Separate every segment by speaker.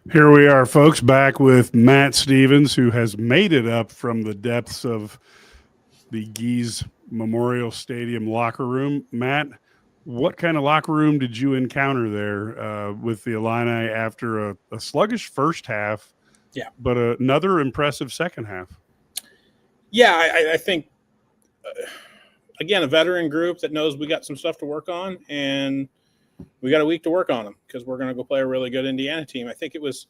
Speaker 1: Here we are, folks, back with Matt Stevens, who has made it up from the depths of the Geese Memorial Stadium locker room. Matt, what kind of locker room did you encounter there with the Illini after a sluggish first half,
Speaker 2: Yeah.
Speaker 1: but another impressive second half?
Speaker 2: Yeah, I think, again, a veteran group that knows we got some stuff to work on, and we got a week to work on them because we're going to go play a really good Indiana team. I think it was,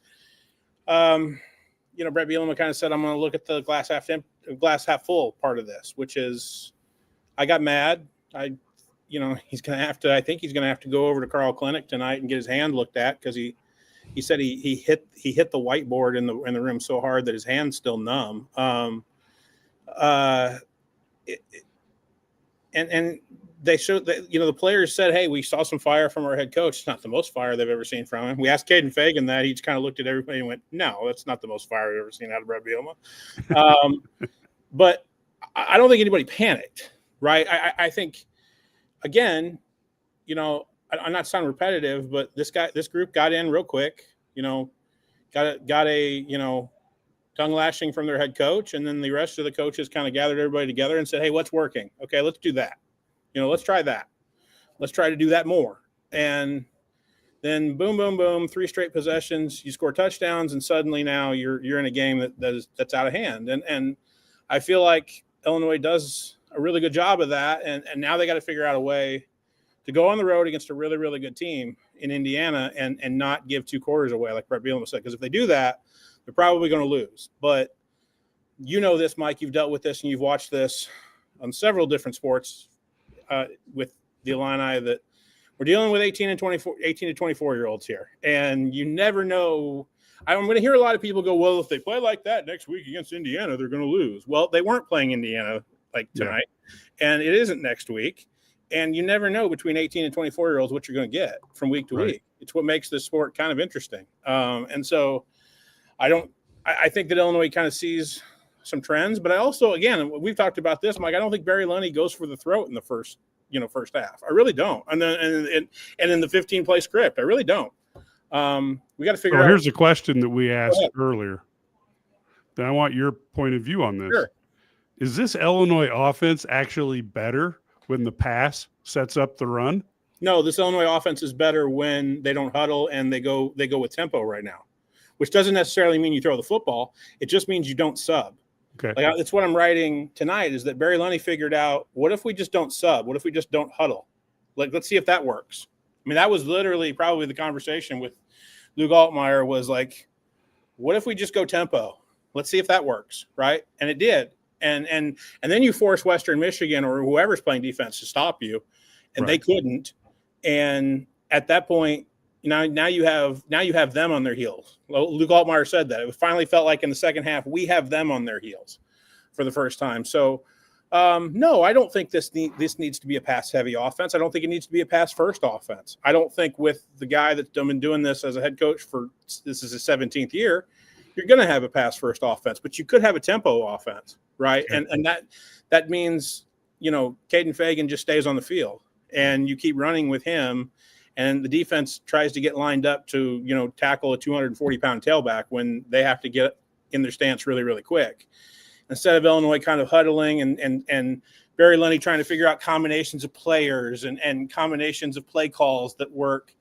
Speaker 2: Brett Bielema kind of said, I'm going to look at the glass half full part of this, which is I got mad. He's going to have to, I think he's going to have to go over to Carl Clinic tonight and get his hand looked at because he said he hit the whiteboard in the room so hard that his hand's still numb. And they showed that, the players said, hey, we saw some fire from our head coach. It's not the most fire they've ever seen from him. We asked Caden Fagan that. He just kind of looked at everybody and went, no, that's not the most fire I've ever seen out of Brett Bielema. But I don't think anybody panicked, right? I think, again, I'm not sounding repetitive, but this group got in real quick, got a tongue lashing from their head coach. And then the rest of the coaches kind of gathered everybody together and said, hey, what's working? Okay, let's do that. Let's try that. Let's try to do that more. And then boom, boom, boom, 3 straight possessions, you score touchdowns, and suddenly now you're in a game that's out of hand. And I feel like Illinois does a really good job of that. And now they got to figure out a way to go on the road against a really, really good team in Indiana and not give 2 quarters away, like Brett Bielema said. Because if they do that, they're probably going to lose. But this, Mike, you've dealt with this and you've watched this on several different sports with the Illini, that we're dealing with 18 to 24 year olds here. And you never know. I'm going to hear a lot of people go, well, if they play like that next week against Indiana, they're going to lose. Well, they weren't playing Indiana like tonight, and it isn't next week. And you never know between 18 and 24 year olds what you're going to get from week to week. It's what makes this sport kind of interesting. And so I think that Illinois kind of sees some trends, but I also, again, we've talked about this, Mike, I don't think Barry Lunny goes for the throat in the first half. I really don't. And then and in the 15-play script, I really don't. We got to figure out.
Speaker 1: Here's a question that we asked earlier. Then I want your point of view on this.
Speaker 2: Sure.
Speaker 1: Is this Illinois offense actually better when the pass sets up the run?
Speaker 2: No, this Illinois offense is better when they don't huddle and they go with tempo right now, which doesn't necessarily mean you throw the football. It just means you don't sub.
Speaker 1: Okay.
Speaker 2: That's what I'm writing tonight, is that Barry Lunny figured out, what if we just don't sub? What if we just don't huddle? Let's see if that works. I mean, that was literally probably the conversation with Luke Altmaier, was like, what if we just go tempo? Let's see if that works, right? And it did. And then you force Western Michigan or whoever's playing defense to stop you, and they couldn't. And at that point, now you have them on their heels. Luke Altmaier said that. It finally felt like in the second half we have them on their heels for the first time. So, no, I don't think this needs to be a pass-heavy offense. I don't think it needs to be a pass-first offense. I don't think with the guy that's been doing this as a head coach this is his 17th year, you're going to have a pass-first offense, but you could have a tempo offense, right? Okay. And that means, Caden Fagan just stays on the field, and you keep running with him, and the defense tries to get lined up to, tackle a 240-pound tailback when they have to get in their stance really, really quick. Instead of Illinois kind of huddling and Barry Lunny trying to figure out combinations of players and combinations of play calls that work,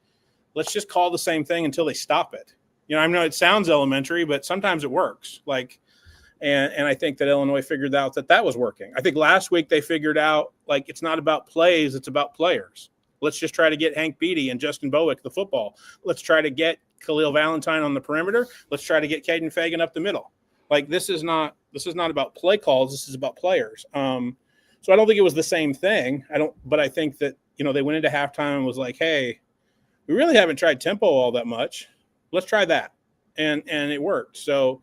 Speaker 2: let's just call the same thing until they stop it. I know it sounds elementary, but sometimes it works. And I think that Illinois figured out that was working. I think last week they figured out, it's not about plays, it's about players. Let's just try to get Hank Beatty and Justin Bowick the football. Let's try to get Khalil Valentine on the perimeter. Let's try to get Caden Fagan up the middle. This is not about play calls. This is about players. So I don't think it was the same thing. But I think that, they went into halftime and was like, hey, we really haven't tried tempo all that much. Let's try that. And it worked. So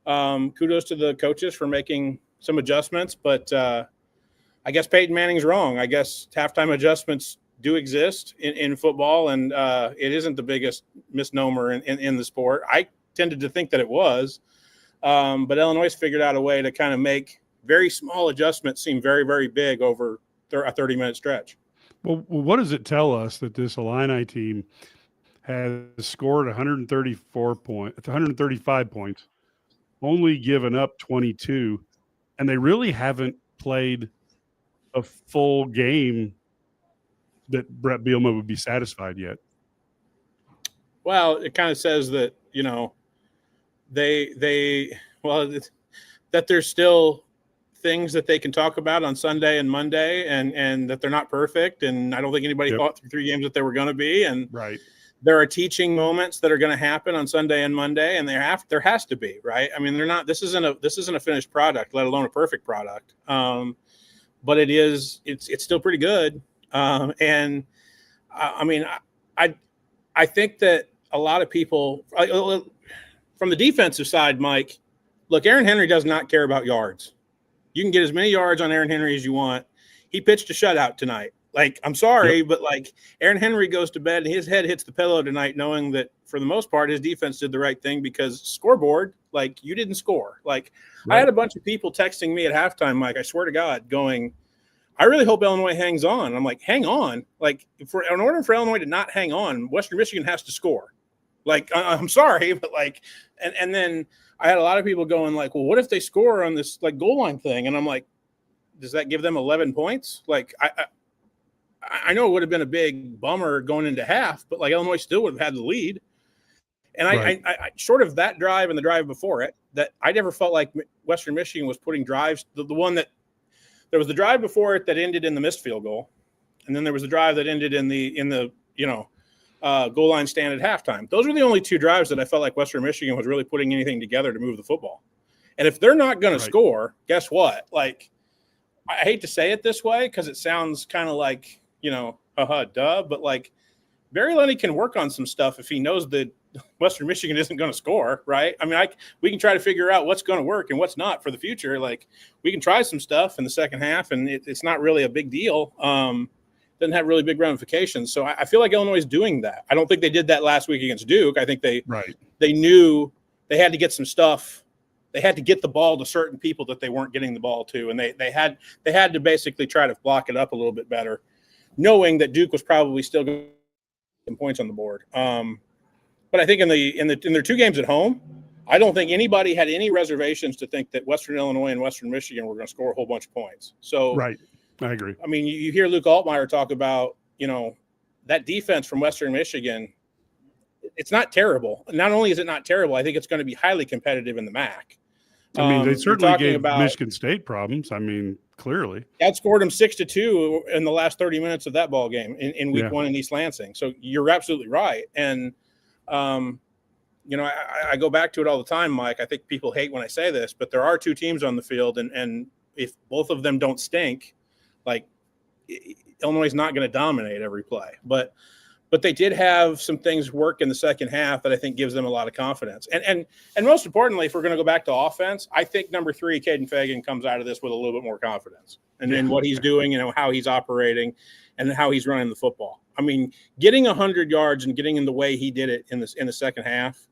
Speaker 2: kudos to the coaches for making some adjustments, but I guess Peyton Manning's wrong. I guess halftime adjustments do exist in football, and it isn't the biggest misnomer in the sport. I tended to think that it was, but Illinois figured out a way to kind of make very small adjustments seem very, very big over a 30-minute stretch.
Speaker 1: Well, what does it tell us that this Illini team has scored 135 points, only given up 22, and they really haven't played a full game that Brett Bielema would be satisfied yet.
Speaker 2: Well, it kind of says that, that there's still things that they can talk about on Sunday and Monday, and that they're not perfect. And I don't think anybody thought through 3 games that they were going to be. And
Speaker 1: right.
Speaker 2: There are teaching moments that are going to happen on Sunday and Monday, and there has to be, right? I mean, this isn't a finished product, let alone a perfect product. But it's still pretty good. And I mean, I think that a lot of people from the defensive side, Mike, look, Aaron Henry does not care about yards. You can get as many yards on Aaron Henry as you want. He pitched a shutout tonight. Like, I'm sorry, but like Aaron Henry goes to bed and his head hits the pillow tonight, knowing that for the most part, his defense did the right thing, because scoreboard, like, you didn't score. Like, I had a bunch of people texting me at halftime, Mike, I swear to God, going, I really hope Illinois hangs on. And I'm like, hang on? Like, in order for Illinois to not hang on, Western Michigan has to score. Like, I'm sorry, but like, and then I had a lot of people going like, well, what if they score on this like goal line thing? And I'm like, does that give them 11 points? Like, I know it would have been a big bummer going into half, but like Illinois still would have had the lead. And I short of that drive and the drive before it, that I never felt like Western Michigan was putting drives. The one that there was the drive before it that ended in the missed field goal, and then there was the drive that ended in the goal line stand at halftime. Those were the only 2 drives that I felt like Western Michigan was really putting anything together to move the football. And if they're not going to score, guess what? Like, I hate to say it this way because it sounds kind of like, duh, but like Barry Lenny can work on some stuff if he knows that Western Michigan isn't going to score, right? I mean, we can try to figure out what's going to work and what's not for the future. Like, we can try some stuff in the second half, and it's not really a big deal. Doesn't have really big ramifications. So I feel like Illinois is doing that. I don't think they did that last week against Duke. I think they knew they had to get some stuff. They had to get the ball to certain people that they weren't getting the ball to, and they had to basically try to block it up a little bit better, knowing that Duke was probably still going to get some points on the board. But I think in their 2 games at home, I don't think anybody had any reservations to think that Western Illinois and Western Michigan were going to score a whole bunch of points. So
Speaker 1: I agree.
Speaker 2: I mean, you hear Luke Altmaier talk about, that defense from Western Michigan. It's not terrible. Not only is it not terrible, I think it's going to be highly competitive in the MAC.
Speaker 1: I mean, they certainly gave Michigan State problems. I mean, clearly.
Speaker 2: Outscored them 6-2 in the last 30 minutes of that ball game in week 1 in East Lansing. So you're absolutely right. And, I go back to it all the time, Mike. I think people hate when I say this, but there are 2 teams on the field. And if both of them don't stink, like, Illinois is not going to dominate every play. But they did have some things work in the second half that I think gives them a lot of confidence. And most importantly, if we're going to go back to offense, I think number 3, Caden Fagan, comes out of this with a little bit more confidence and in what he's doing, how he's operating and how he's running the football. I mean, getting 100 yards and getting in the way he did it in the second half.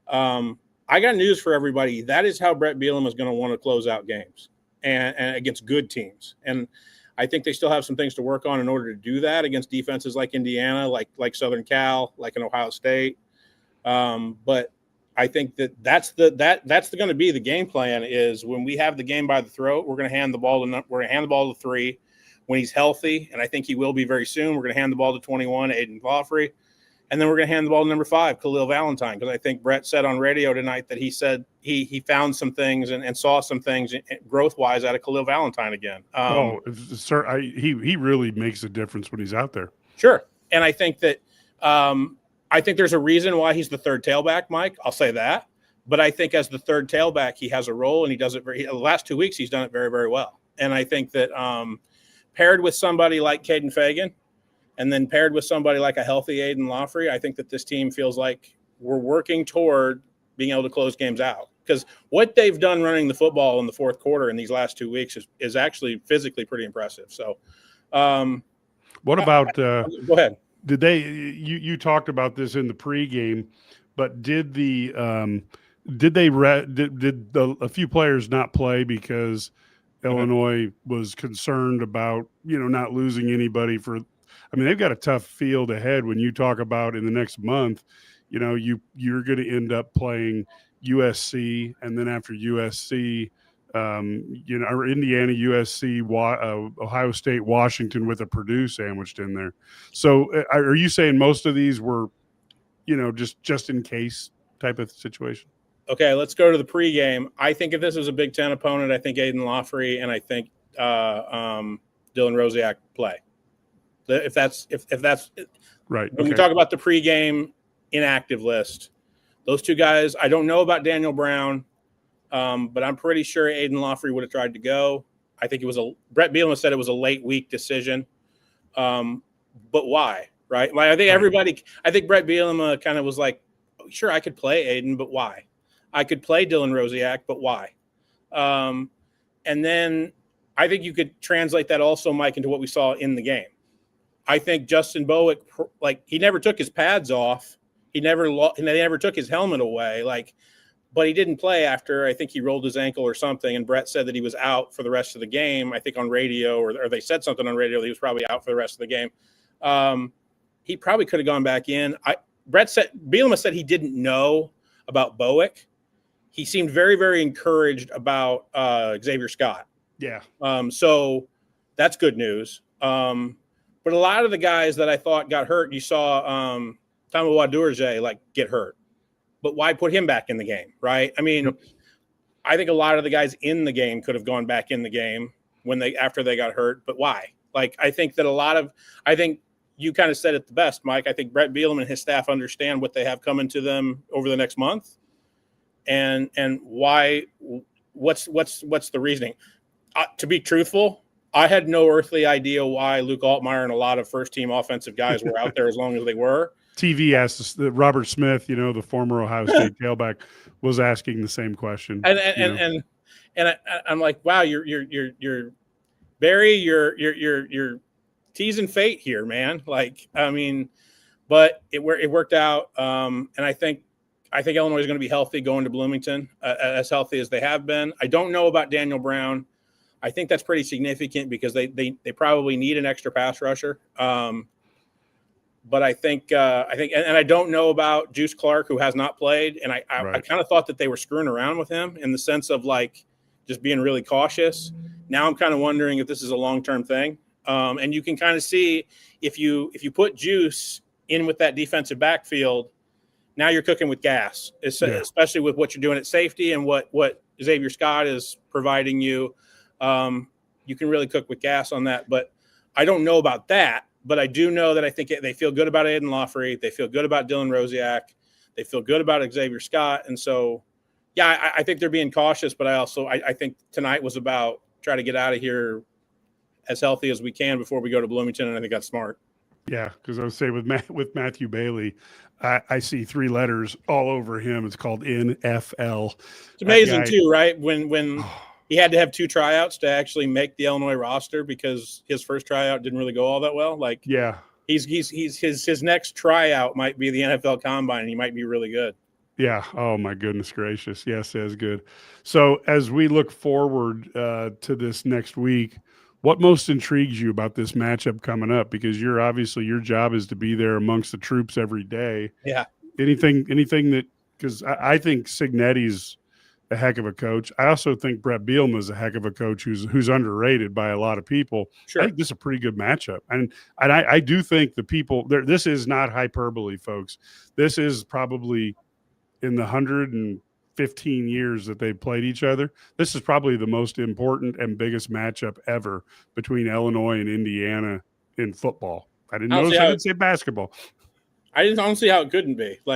Speaker 2: I got news for everybody. That is how Brett Bielema is going to want to close out games and against good teams. And I think they still have some things to work on in order to do that against defenses like Indiana, like Southern Cal, like in Ohio State. But I think that's going to be the game plan. Is when we have the game by the throat, we're going to hand the ball to 3 when he's healthy, and I think he will be very soon. We're going to hand the ball to 21, Aiden Laughley, and then we're going to hand the ball to number 5, Khalil Valentine, because I think Brett said on radio tonight that he said he found some things and saw some things growth-wise out of Khalil Valentine again.
Speaker 1: Sir, he really makes a difference when he's out there. Sure,
Speaker 2: and I think that I think there's a reason why he's the third tailback, Mike. I'll say that. But I think as the third tailback, he has a role, and he does it the last 2 weeks, he's done it very, very well. And I think that paired with somebody like Caden Fagan, and then paired with somebody like a healthy Aiden Laughley, I think that this team feels like we're working toward being able to close games out. Because what they've done running the football in the fourth quarter in these last 2 weeks is actually physically pretty impressive. So,
Speaker 1: what about?
Speaker 2: Go ahead.
Speaker 1: Did they? You talked about this in the pregame, but did a few players not play because Illinois was concerned about not losing anybody for I mean, they've got a tough field ahead. When you talk about in the next month, you're going to end up playing USC, and then after USC, or Indiana, USC, Ohio State, Washington, with a Purdue sandwiched in there. So, are you saying most of these were, just in case type of situation?
Speaker 2: Okay, let's go to the pregame. I think if this was a Big Ten opponent, I think Aiden Lawfrey and I think Dylan Rosiak play. If that's
Speaker 1: right.
Speaker 2: When we talk about the pregame inactive list, those two guys, I don't know about Daniel Brown, but I'm pretty sure Aiden Lawfrey would have tried to go. I think Brett Bielema said it was a late week decision. But why? Right? Like, I think Brett Bielema kind of was like, sure, I could play Aiden, but why? I could play Dylan Rosiak, but why? And then I think you could translate that also, Mike, into what we saw in the game. I think Justin Bowick, he never took his pads off. They never took his helmet away. But he didn't play after, I think he rolled his ankle or something. And Brett said that he was out for the rest of the game. I think on radio, or they said something on radio that he was probably out for the rest of the game. He probably could have gone back in. Bielema said he didn't know about Bowick. He seemed very, very encouraged about Xavier Scott.
Speaker 1: Yeah.
Speaker 2: So that's good news. But a lot of the guys that I thought got hurt, you saw Tamawa Durje get hurt. But why put him back in the game, right? I mean, I think a lot of the guys in the game could have gone back in the game after they got hurt. But why? I think you kind of said it the best, Mike. I think Brett Bielema and his staff understand what they have coming to them over the next month, and why. What's the reasoning? To be truthful, I had no earthly idea why Luke Altmaier and a lot of first-team offensive guys were out there as long as they were.
Speaker 1: TV asked Robert Smith, the former Ohio State tailback, was asking the same question.
Speaker 2: And I'm like, wow, you're Barry, you're teasing fate here, man. But it worked out, and I think Illinois is going to be healthy going to Bloomington, as healthy as they have been. I don't know about Daniel Brown. I think that's pretty significant because they probably need an extra pass rusher. But I think, and I don't know about Juice Clark, who has not played. And I kind of thought that they were screwing around with him in the sense of just being really cautious. Now I'm kind of wondering if this is a long-term thing. And you can kind of see if you put Juice in with that defensive backfield, now you're cooking with gas, especially with what you're doing at safety and what Xavier Scott is providing you. You can really cook with gas on that. But I don't know about that. But I do know that I think they feel good about Aiden Lawfrey. They feel good about Dylan Rosiak. They feel good about Xavier Scott. And so, yeah, I think they're being cautious. But I think tonight was about try to get out of here as healthy as we can before we go to Bloomington. And I think that's smart.
Speaker 1: Yeah, because I would say with Matthew Bailey, I see three letters all over him. It's called NFL.
Speaker 2: It's amazing too, right? When he had to have two tryouts to actually make the Illinois roster because his first tryout didn't really go all that well. His next tryout might be the NFL Combine, and he might be really good.
Speaker 1: Yeah. Oh my goodness gracious. Yes, that's good. So as we look forward to this next week, what most intrigues you about this matchup coming up? Because your job is to be there amongst the troops every day.
Speaker 2: Yeah.
Speaker 1: Anything that, because I think Signetti's a heck of a coach. I also think Brett Bielema is a heck of a coach who's underrated by a lot of people.
Speaker 2: Sure.
Speaker 1: I think this is a pretty good matchup. And I do think the people there, this is not hyperbole, folks. This is probably in the 115 years that they've played each other. This is probably the most important and biggest matchup ever between Illinois and Indiana in football. I didn't say basketball.
Speaker 2: I don't see how it couldn't be. I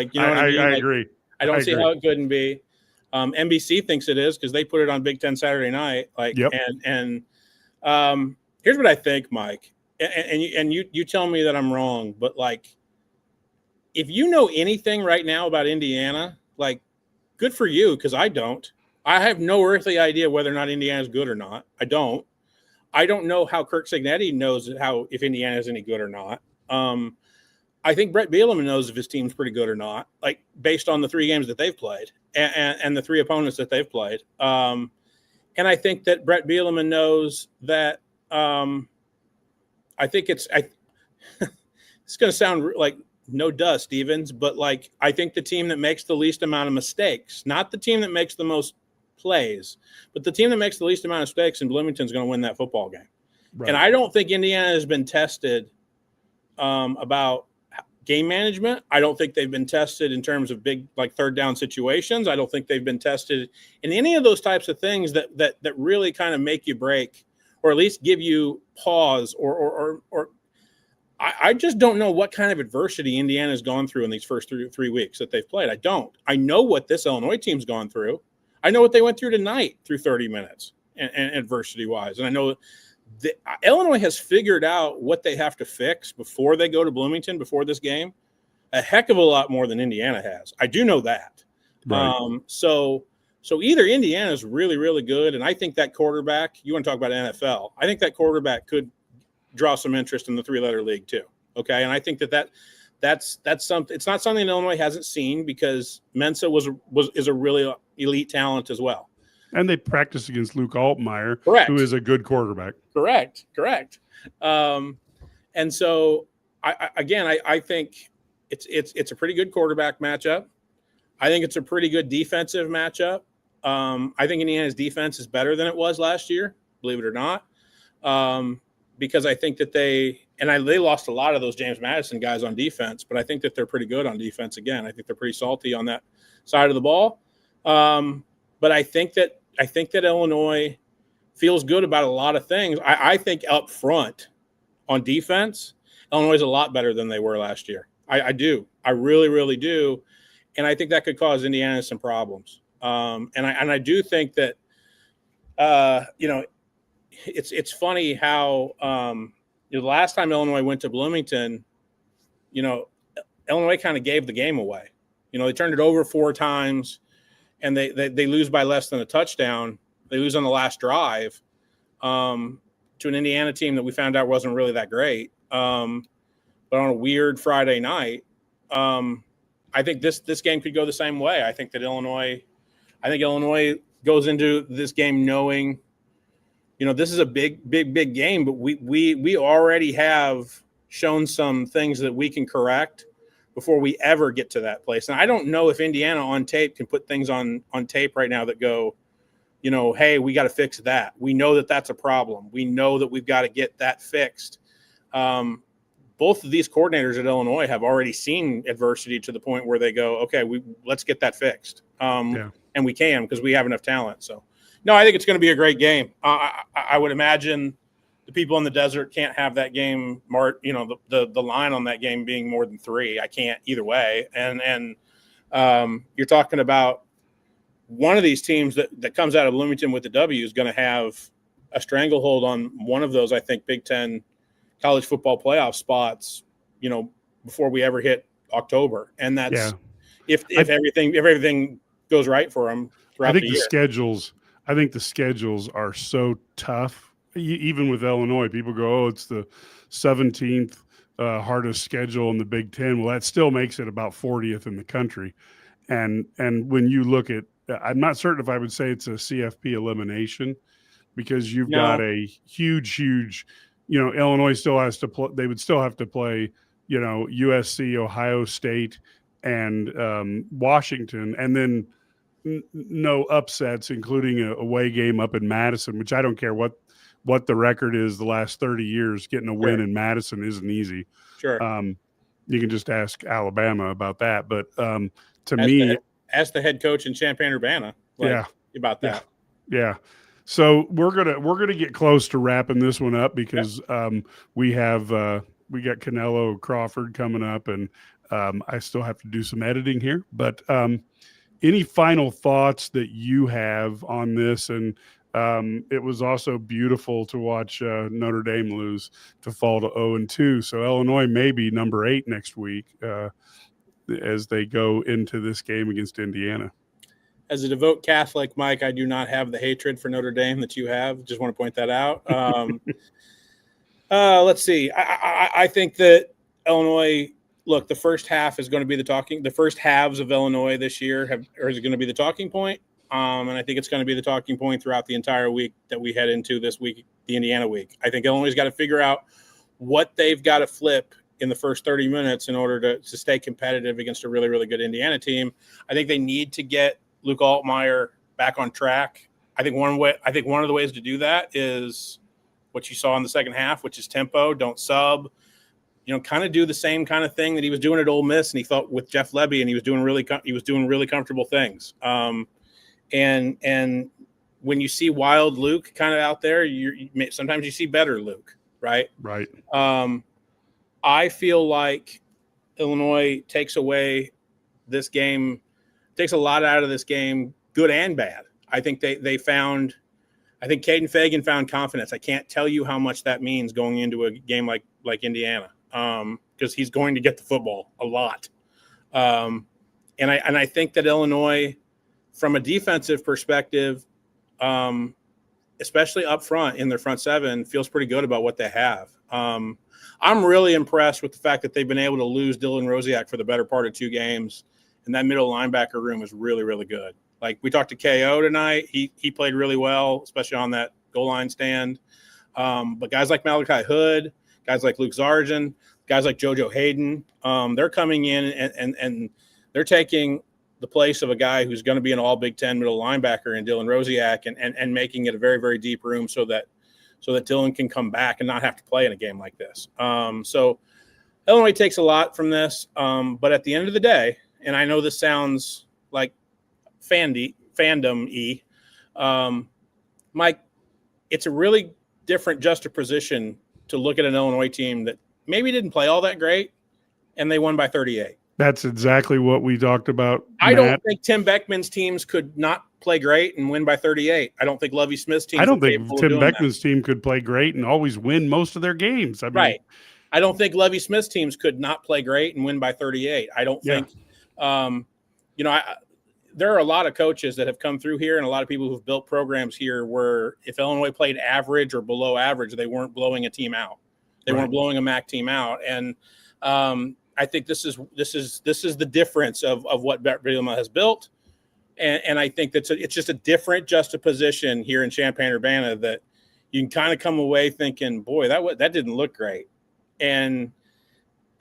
Speaker 1: agree.
Speaker 2: I don't see how it couldn't be. NBC thinks it is because they put it on Big Ten Saturday night.
Speaker 1: Yep.
Speaker 2: And here's what I think, Mike. And you tell me that I'm wrong, but if you know anything right now about Indiana, good for you, because I don't. I have no earthly idea whether or not Indiana's good or not. I don't know how Kirk Cignetti knows if Indiana is any good or not. I think Brett Bielema knows if his team's pretty good or not, based on the three games that they've played and the three opponents that they've played. And I think that Brett Bielema knows that I think it's going to sound like no duh, Stevens, but like I think the team that makes the least amount of mistakes, not the team that makes the most plays, but the team that makes the least amount of mistakes in Bloomington is going to win that football game. Right. And I don't think Indiana has been tested about game management. I don't think they've been tested in terms of big, like, third down situations. I don't think they've been tested in any of those types of things that really kind of make you break, or at least give you pause, or I just don't know what kind of adversity Indiana's gone through in these first three weeks that they've played. I don't. I know what this Illinois team's gone through. I know what they went through tonight through 30 minutes and adversity-wise. And I know Illinois has figured out what they have to fix before they go to Bloomington, before this game, a heck of a lot more than Indiana has. I do know that. Right. So either Indiana's really, really good, and I think that quarterback, you want to talk about NFL, I think that quarterback could draw some interest in the three-letter league too. Okay. And I think that's something. It's not something Illinois hasn't seen, because Mensa is a really elite talent as well. And
Speaker 1: they practice against Luke Altmaier,
Speaker 2: correct,
Speaker 1: who is a good quarterback.
Speaker 2: Correct. And so I think it's a pretty good quarterback matchup. I think it's a pretty good defensive matchup. I think Indiana's defense is better than it was last year, believe it or not. Because I think that they lost a lot of those James Madison guys on defense, but I think that they're pretty good on defense again. I think they're pretty salty on that side of the ball. But I think that Illinois feels good about a lot of things. I think up front on defense, Illinois is a lot better than they were last year. I do. I really, really do. And I think that could cause Indiana some problems. And I do think that, it's funny how the last time Illinois went to Bloomington, Illinois kind of gave the game away. They turned it over 4 times, and they lose by less than a touchdown. They lose on the last drive to an Indiana team that we found out wasn't really that great. But on a weird Friday night, I think this game could go the same way. I think Illinois goes into this game knowing, this is a big game, but we already have shown some things that we can correct before we ever get to that place. And I don't know if Indiana on tape can put things on tape right now that go, hey, we got to fix that. We know that that's a problem. We know that we've got to get that fixed. Both of these coordinators at Illinois have already seen adversity to the point where they go, okay, let's get that fixed. And we can, because we have enough talent. So, no, I think it's going to be a great game. I would imagine the people in the desert can't have that game marked, the line on that game being more than 3. I can't either way. And you're talking about one of these teams that comes out of Bloomington with the W is going to have a stranglehold on one of those, I think, Big Ten college football playoff spots, before we ever hit October. And that's if everything goes right for them throughout the year.
Speaker 1: I think the schedules are so tough. Even with Illinois, people go, "Oh, it's the 17th hardest schedule in the Big Ten." Well, that still makes it about 40th in the country. And when you look at, I'm not certain if I would say it's a CFP elimination, because you've got a huge, Illinois still has to play. They would still have to play, USC, Ohio State, and Washington, and then no upsets, including a away game up in Madison, which I don't care what the record is the last 30 years. Getting a win in Madison isn't easy.
Speaker 2: Sure.
Speaker 1: You can just ask Alabama about that. But
Speaker 2: ask the head coach in Champaign-Urbana about that.
Speaker 1: Yeah. So we're gonna get close to wrapping this one up, because we got Canelo Crawford coming up, and I still have to do some editing here. But any final thoughts that you have on this? And it was also beautiful to watch Notre Dame lose to fall to 0-2. So Illinois may be number 8 next week as they go into this game against Indiana.
Speaker 2: As a devout Catholic, Mike, I do not have the hatred for Notre Dame that you have. Just want to point that out. Let's see. I think that Illinois, look, the first half is going to be the first halves of Illinois this year is going to be the talking point. And I think it's going to be the talking point throughout the entire week that we head into this week, the Indiana week. I think Illinois has got to figure out what they've got to flip in the first 30 minutes in order to stay competitive against a really, really good Indiana team. I think they need to get Luke Altmaier back on track. I think one of the ways to do that is what you saw in the second half, which is tempo, don't sub, kind of do the same kind of thing that he was doing at Ole Miss, and he felt with Jeff Lebby, and he was doing really comfortable things. And when you see wild Luke kind of out there, sometimes you see better Luke, right?
Speaker 1: Right.
Speaker 2: I feel like Illinois takes away this game, takes a lot out of this game, good and bad. I think Caden Fagan found confidence. I can't tell you how much that means going into a game like Indiana, because he's going to get the football a lot. And I think that Illinois, from a defensive perspective, especially up front in their front seven, feels pretty good about what they have. I'm really impressed with the fact that they've been able to lose Dylan Rosiak for the better part of 2 games, and that middle linebacker room is really, really good. Like, we talked to KO tonight. He played really well, especially on that goal line stand. But guys like Malachi Hood, guys like Luke Zarjan, guys like JoJo Hayden, they're coming in and they're taking the place of a guy who's going to be an all Big Ten middle linebacker in Dylan Rosiak and making it a very, very deep room so that Dylan can come back and not have to play in a game like this. So Illinois takes a lot from this. But at the end of the day, and I know this sounds like fandom-y, Mike, it's a really different juxtaposition to look at an Illinois team that maybe didn't play all that great, and they won by 38.
Speaker 1: That's exactly what we talked about.
Speaker 2: I don't think Tim Beckman's teams could not play great and win by 38. I don't think Lovie Smith's team.
Speaker 1: I don't think Tim Beckman's team could play great and always win most of their games.
Speaker 2: Right. I don't think Lovie Smith's teams could not play great and win by 38. I don't think, there are a lot of coaches that have come through here and a lot of people who've built programs here where if Illinois played average or below average, they weren't blowing a team out. They weren't blowing a MAC team out. And I think this is the difference of what Brett Bielema has built. And I think it's just a different juxtaposition here in Champaign-Urbana that you can kind of come away thinking, boy, that didn't look great. And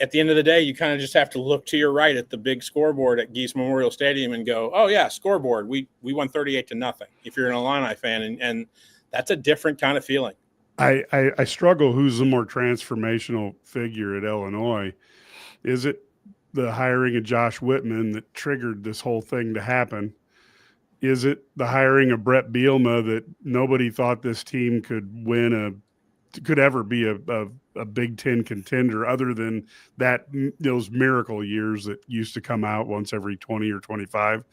Speaker 2: at the end of the day, you kind of just have to look to your right at the big scoreboard at Geese Memorial Stadium and go, oh yeah, scoreboard. We won 38-0 if you're an Illini fan. And that's a different kind of feeling.
Speaker 1: I struggle who's the more transformational figure at Illinois. Is it the hiring of Josh Whitman that triggered this whole thing to happen? Is it the hiring of Brett Bielema that nobody thought this team could ever be a Big Ten contender other than those miracle years that used to come out once every 20 or 25?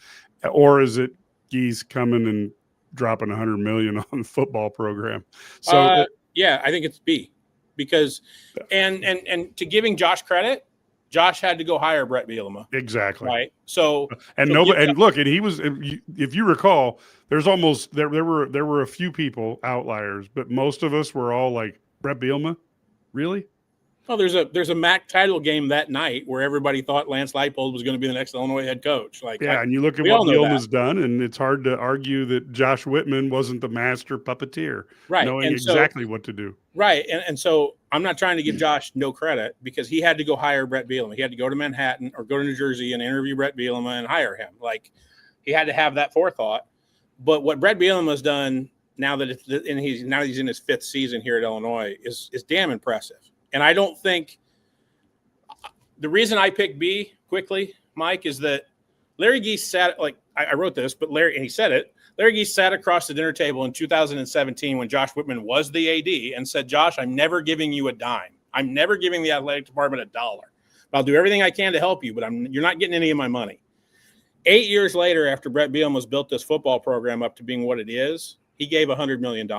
Speaker 1: Or is it Geese coming and dropping $100 million on the football program? So
Speaker 2: yeah, I think it's B, because and to giving Josh credit, Josh had to go hire Brett Bielema.
Speaker 1: Exactly.
Speaker 2: Right. So
Speaker 1: look, and he was, if you recall, there were a few people, outliers, but most of us were all like, Brett Bielema, really?
Speaker 2: Well, there's a MAC title game that night where everybody thought Lance Leipold was going to be the next Illinois head coach.
Speaker 1: And you look at what Bielema's done, and it's hard to argue that Josh Whitman wasn't the master puppeteer,
Speaker 2: right?
Speaker 1: Knowing exactly what to do.
Speaker 2: Right. And so I'm not trying to give Josh no credit, because he had to go hire Brett Bielema. He had to go to Manhattan or go to New Jersey and interview Brett Bielema and hire him. Like, he had to have that forethought. But what Brett Bielema's done now that he's in his 5th season here at Illinois is damn impressive. And I don't think the reason I picked B quickly, Mike, is that Larry Geese sat, I wrote this, but he said it. Larry Geese sat across the dinner table in 2017 when Josh Whitman was the AD and said, Josh, I'm never giving you a dime. I'm never giving the athletic department $1. I'll do everything I can to help you, but you're not getting any of my money. 8 years later, after Brett Bielema's built this football program up to being what it is, he gave $100 million.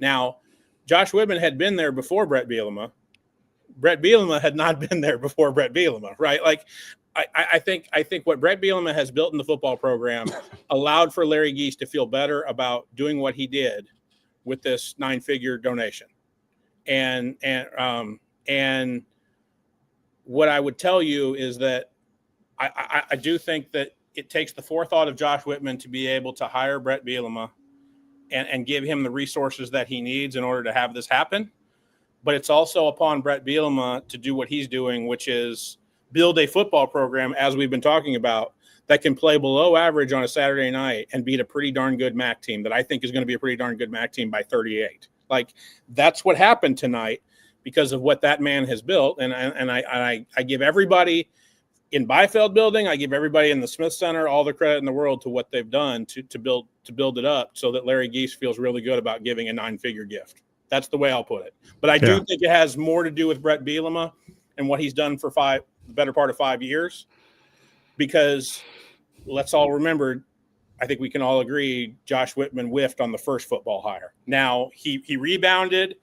Speaker 2: Now, Josh Whitman had been there before Brett Bielema. Brett Bielema had not been there before Brett Bielema, right? Like, I think what Brett Bielema has built in the football program allowed for Larry Geese to feel better about doing what he did with this 9-figure donation. And what I would tell you is that I do think that it takes the forethought of Josh Whitman to be able to hire Brett Bielema and give him the resources that he needs in order to have this happen. but it's also upon Brett Bielema to do what he's doing, which is build a football program, as we've been talking about, that can play below average on a Saturday night and beat a pretty darn good MAC team that I think is going to be a pretty darn good MAC team by 38. Like, that's what happened tonight because of what that man has built. And I give everybody in Byfeld Building, I give everybody in the Smith Center all the credit in the world to what they've done to build it up so that Larry Geese feels really good about giving a 9-figure gift. That's the way I'll put it. But I do think it has more to do with Brett Bielema and what he's done for the better part of 5 years, because let's all remember, I think we can all agree, Josh Whitman whiffed on the first football hire. Now he rebounded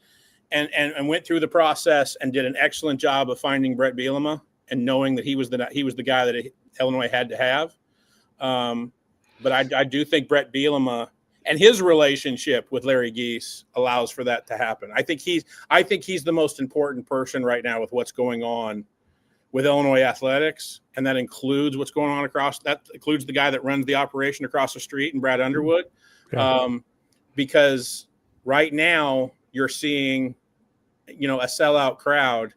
Speaker 2: and went through the process and did an excellent job of finding Brett Bielema and knowing that he was the guy that Illinois had to have. But I do think Brett Bielema and his relationship with Larry Geese allows for that to happen. I think he's the most important person right now with what's going on with Illinois athletics, and that includes what's going on that includes the guy that runs the operation across the street, and Brad Underwood. Because right now you're seeing, a sellout crowd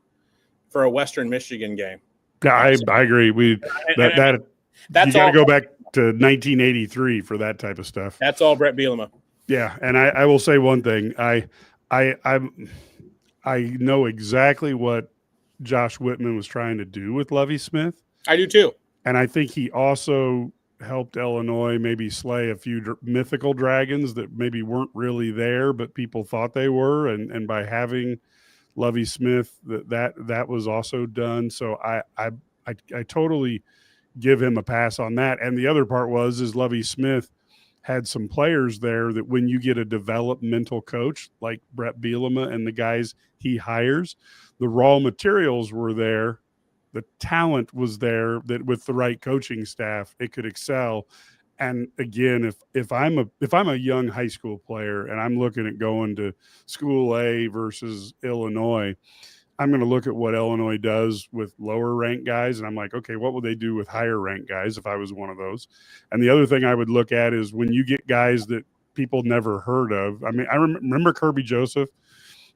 Speaker 2: for a Western Michigan game.
Speaker 1: Yeah, I agree. You got to go back to 1983 for that type of stuff.
Speaker 2: That's all Brett Bielema.
Speaker 1: Yeah, and I will say one thing. I know exactly what Josh Whitman was trying to do with Lovie Smith.
Speaker 2: I do too.
Speaker 1: And I think he also helped Illinois maybe slay a few mythical dragons that maybe weren't really there, but people thought they were. And by having Lovie Smith, that was also done. So I totally give him a pass on that. And the other part is Lovie Smith had some players there that when you get a developmental coach like Brett Bielema and the guys he hires, the raw materials were there. The talent was there that with the right coaching staff, it could excel. And again, if I'm a young high school player and I'm looking at going to school A versus Illinois, I'm going to look at what Illinois does with lower ranked guys. And I'm like, okay, what would they do with higher ranked guys if I was one of those? And the other thing I would look at is when you get guys that people never heard of. I mean, I remember Kirby Joseph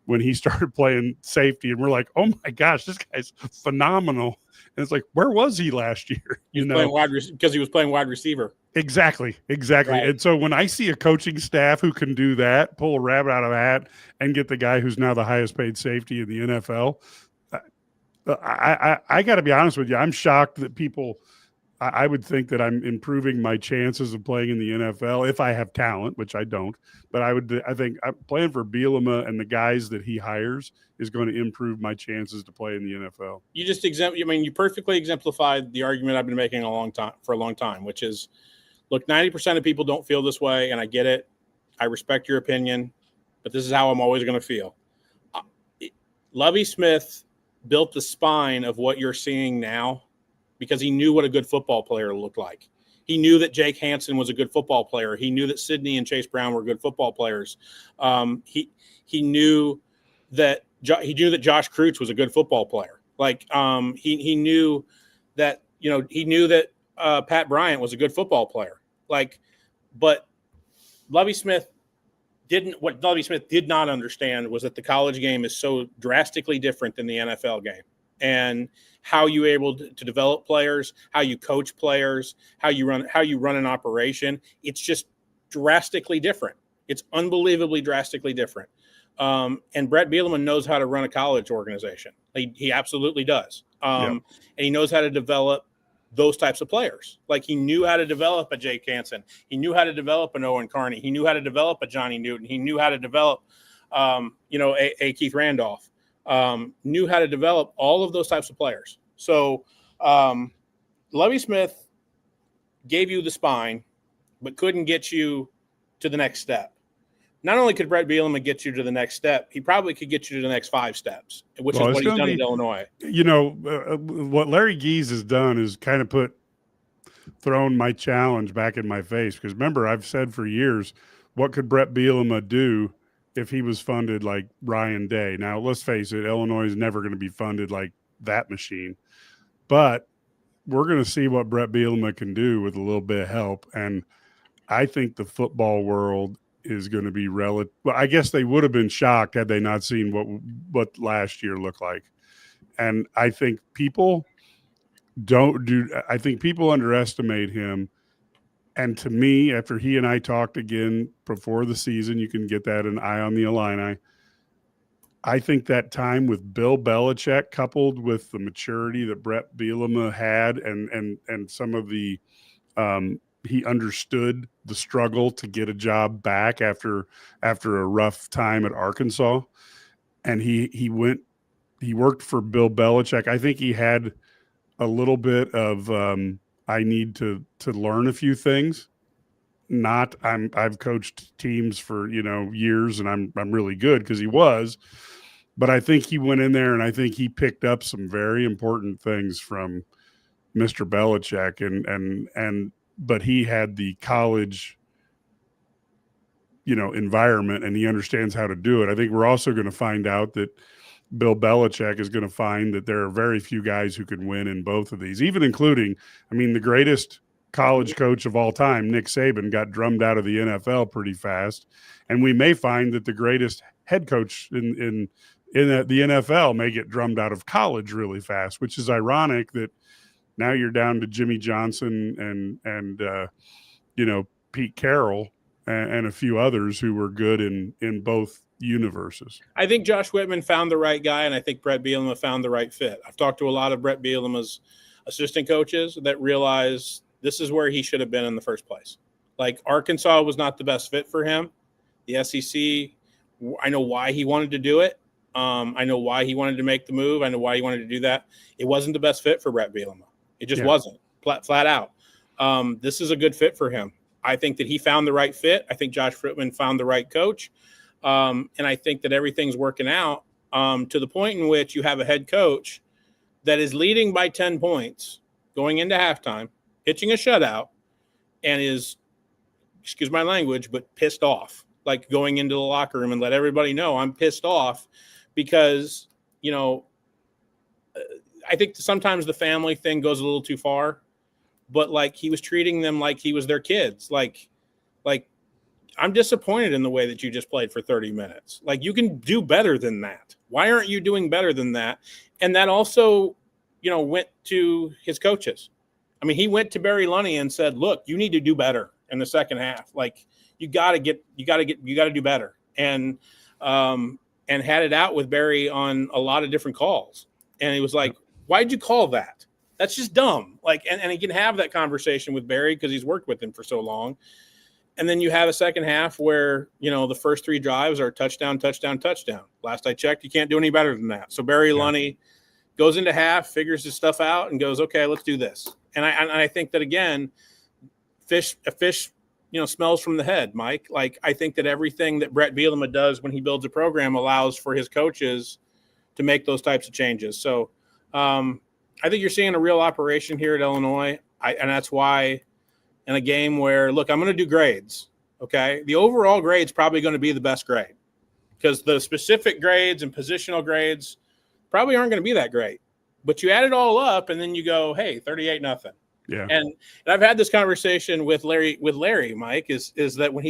Speaker 1: when he started playing safety, and we're like, oh my gosh, this guy's phenomenal. And it's like, where was he last year?
Speaker 2: Because he was playing wide receiver.
Speaker 1: Exactly. Right. And so when I see a coaching staff who can do that, pull a rabbit out of a hat and get the guy who's now the highest paid safety in the NFL, I got to be honest with you. I'm shocked that people, I would think that I'm improving my chances of playing in the NFL if I have talent, which I don't. But I think I'm playing for Bielema and the guys that he hires is going to improve my chances to play in the NFL.
Speaker 2: You perfectly exemplified the argument I've been making for a long time, which is, look, 90% of people don't feel this way, and I get it. I respect your opinion, but this is how I'm always going to feel. Lovie Smith built the spine of what you're seeing now because he knew what a good football player looked like. He knew that Jake Hansen was a good football player. He knew that Sidney and Chase Brown were good football players. He knew that Josh Kreutz was a good football player. He knew that Pat Bryant was a good football player. But Lovie Smith what Lovie Smith did not understand was that the college game is so drastically different than the NFL game, and how you able to develop players, how you coach players, how you run an operation. It's just drastically different. It's unbelievably drastically different. And Brett Bielema knows how to run a college organization. He absolutely does. And he knows how to develop those types of players. He knew how to develop a Jake Hansen. He knew how to develop an Owen Carney. He knew how to develop a Johnny Newton. He knew how to develop, a Keith Randolph. Knew how to develop all of those types of players. So Lovie Smith gave you the spine, but couldn't get you to the next step. Not only could Brett Bielema get you to the next step, he probably could get you to the next 5 steps, which is what he's done at Illinois.
Speaker 1: What Larry Geese has done is kind of thrown my challenge back in my face. Because remember, I've said for years, what could Brett Bielema do if he was funded like Ryan Day? Now, let's face it, Illinois is never going to be funded like that machine. But we're going to see what Brett Bielema can do with a little bit of help. And I think the football world is going to be relative. Well, I guess they would have been shocked had they not seen what last year looked like. And I think people people underestimate him. And to me, after he and I talked again before the season, you can get that in Eye on the Illini. I think that time with Bill Belichick, coupled with the maturity that Brett Bielema had, and some of the he understood the struggle to get a job back after a rough time at Arkansas, and he worked for Bill Belichick. I think he had a little bit of I need to learn a few things. I've coached teams for years, and I'm really good, because he was. But I think he went in there, and I think he picked up some very important things from Mr. Belichick, but he had the college, environment, and he understands how to do it. I think we're also going to find out that Bill Belichick is going to find that there are very few guys who can win in both of these, even including, the greatest college coach of all time, Nick Saban, got drummed out of the NFL pretty fast. And we may find that the greatest head coach in the NFL may get drummed out of college really fast, which is ironic that now you're down to Jimmy Johnson and Pete Carroll and a few others who were good in both universes.
Speaker 2: I think Josh Whitman found the right guy, and I think Brett Bielema found the right fit. I've talked to a lot of Brett Bielema's assistant coaches that realize this is where he should have been in the first place. Like, Arkansas was not the best fit for him. The SEC, I know why he wanted to do it. I know why he wanted to make the move. I know why he wanted to do that. It wasn't the best fit for Brett Bielema. It just wasn't, flat out. This is a good fit for him. I think that he found the right fit. I think Josh Whitman found the right coach. And I think that everything's working out to the point in which you have a head coach that is leading by 10 points going into halftime, pitching a shutout, and is, excuse my language, but pissed off, like going into the locker room and let everybody know I'm pissed off because, I think sometimes the family thing goes a little too far, but like he was treating them like he was their kids. Like I'm disappointed in the way that you just played for 30 minutes. Like, you can do better than that. Why aren't you doing better than that? And that also, went to his coaches. He went to Barry Lunny and said, look, you need to do better in the second half. Like, you got to do better. And had it out with Barry on a lot of different calls. And he was like, why'd you call that? That's just dumb. Like, and he can have that conversation with Barry because he's worked with him for so long. And then you have a second half where, the first 3 drives are touchdown, touchdown, touchdown. Last I checked, you can't do any better than that. So Barry Lunny goes into half, figures his stuff out, and goes, okay, let's do this. And I think that, again, a fish, smells from the head, Mike. Like, I think that everything that Brett Bielema does when he builds a program allows for his coaches to make those types of changes. So I think you're seeing a real operation here at Illinois. And that's why in a game where, look, I'm going to do grades, okay? The overall grade's probably going to be the best grade because the specific grades and positional grades probably aren't going to be that great. But you add it all up, and then you go, hey, 38-0.
Speaker 1: Yeah.
Speaker 2: And I've had this conversation with Larry, Mike, is that when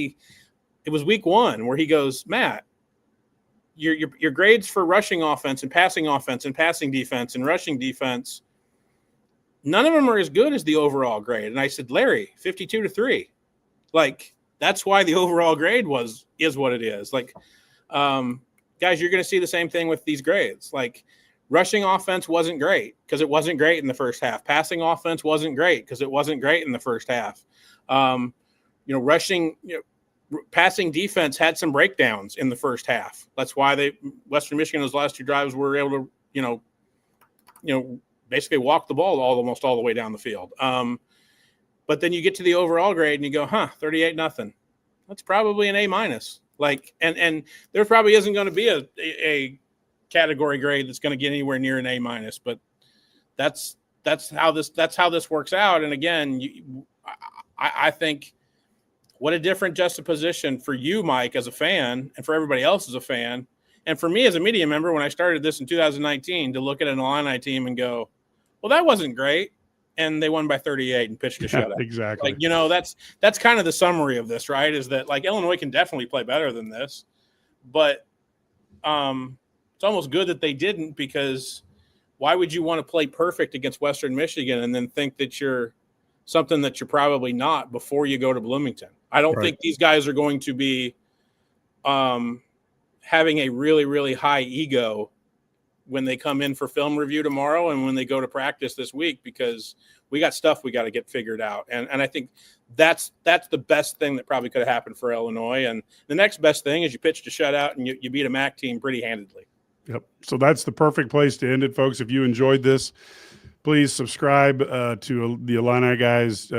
Speaker 2: it was week 1 where he goes, Matt, your grades for rushing offense and passing defense and rushing defense, none of them are as good as the overall grade. And I said, Larry, 52-3. Like, that's why the overall grade is what it is. Like, guys, you're going to see the same thing with these grades. Like, rushing offense wasn't great because it wasn't great in the first half. Passing offense wasn't great because it wasn't great in the first half. Passing defense had some breakdowns in the first half. That's why Western Michigan, those last 2 drives, were able to, basically walk the ball almost all the way down the field. But then you get to the overall grade and you go, 38-0. That's probably an A-. Like, and there probably isn't going to be a category grade that's going to get anywhere near an A-. But that's how this works out. And again, I think what a different juxtaposition for you, Mike, as a fan, and for everybody else as a fan, and for me as a media member when I started this in 2019 to look at an Illini team and go, well, that wasn't great. and they won by 38 and pitched a shutout.
Speaker 1: Exactly.
Speaker 2: Like, you know, that's kind of the summary of this, right? Is that like Illinois can definitely play better than this, but it's almost good that they didn't, because why would you want to play perfect against Western Michigan and then think that you're something that you're probably not before you go to Bloomington? I don't think these guys are going to be having a really, really high ego when they come in for film review tomorrow and when they go to practice this week, because we got stuff we got to get figured out. And I think that's the best thing that probably could have happened for Illinois. And the next best thing is you pitched a shutout and you beat a MAC team pretty handedly.
Speaker 1: Yep. So that's the perfect place to end it, folks. If you enjoyed this, please subscribe to the Illini Guys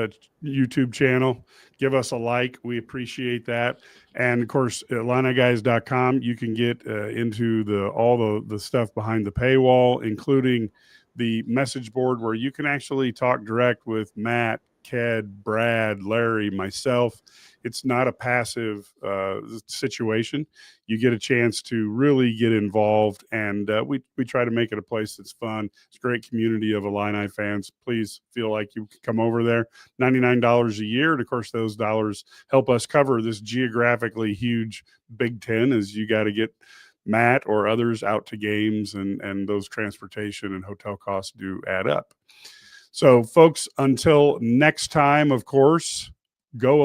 Speaker 1: YouTube channel. Give us a like. We appreciate that. And, of course, IlliniGuys.com, you can get into all the stuff behind the paywall, including the message board where you can actually talk direct with Matt, Ked, Brad, Larry, myself. It's not a passive situation. You get a chance to really get involved, and we try to make it a place that's fun. It's a great community of Illini fans. Please feel like you can come over there. $99 a year, and of course those dollars help us cover this geographically huge Big Ten, as you got to get Matt or others out to games, and those transportation and hotel costs do add up. So, folks, until next time, of course, go